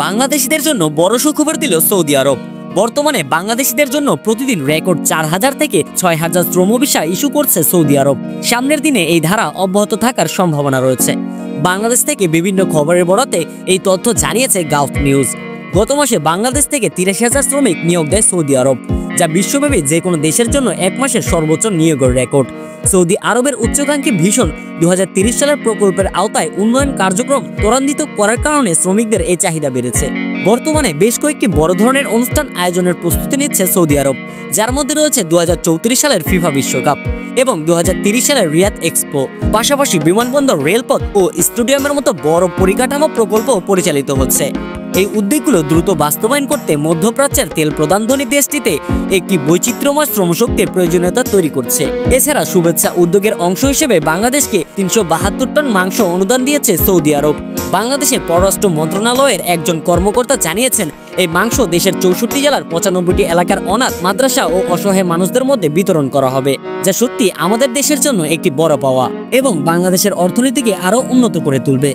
বাংলাদেশিদের জন্য বড় সুখবর দিল সৌদি আরব। বর্তমানে বাংলাদেশিদের জন্য প্রতিদিন রেকর্ড 4000 থেকে 6000 শ্রম ভিসা ইস্যু করছে সৌদি আরব। সামনের দিনে এই ধারা অব্যাহত থাকার সম্ভাবনা রয়েছে। বাংলাদেশ থেকে বিভিন্ন খবরের বরাতে এই তথ্য জানিয়েছে গালফ নিউজ। গত মাসে বাংলাদেশ থেকে 83,000 শ্রমিক নিয়োগ দেয় সৌদি আরব, যা বিশ্বব্যাপী যে কোনো দেশের জন্য এক মাসের সর্বোচ্চ নিয়োগের রেকর্ড। সৌদি আরবের উচ্চাকাঙ্ক্ষী ভিশন 2030 সালের প্রকল্পের আওতায় উন্নয়ন কার্যক্রম ত্বরান্বিত করার কারণে শ্রমিকদের এই চাহিদা বেড়েছে। বর্তমানে বেশ কয়েকটি বড় ধরনের অনুষ্ঠান আয়োজনের প্রস্তুতি নিচ্ছে সৌদি আরব, যার মধ্যে রয়েছে 2034 সালের ফিফা বিশ্বকাপ এবং 2030 সালের রিয়াদ এক্সপো। পাশাপাশি বিমানবন্দর, রেলপথ ও স্টেডিয়ামের মতো বড় পরিকাঠামো প্রকল্প পরিচালিত হচ্ছে। এই উদ্যোগগুলো দ্রুত বাস্তবায়ন করতে মধ্যপ্রাচ্যের তেল প্রধানধনী দেশটিতে একটি বৈচিত্র্যময় শ্রমশক্তির প্রয়োজনীয়তা তৈরি করছে। এছাড়া শুভেচ্ছা উদ্যোগের অংশ হিসেবে বাংলাদেশকে 372 টন মাংস অনুদান দিয়েছে সৌদি আরব। বাংলাদেশের পররাষ্ট্র মন্ত্রণালয়ের একজন কর্মকর্তা জানিয়েছেন, এই মাংস দেশের 64 জেলার 95টি এলাকার অনাথ, মাদ্রাসা ও অসহায় মানুষদের মধ্যে বিতরণ করা হবে, যা সত্যি আমাদের দেশের জন্য একটি বড় পাওয়া এবং বাংলাদেশের অর্থনীতিকে আরও উন্নত করে তুলবে।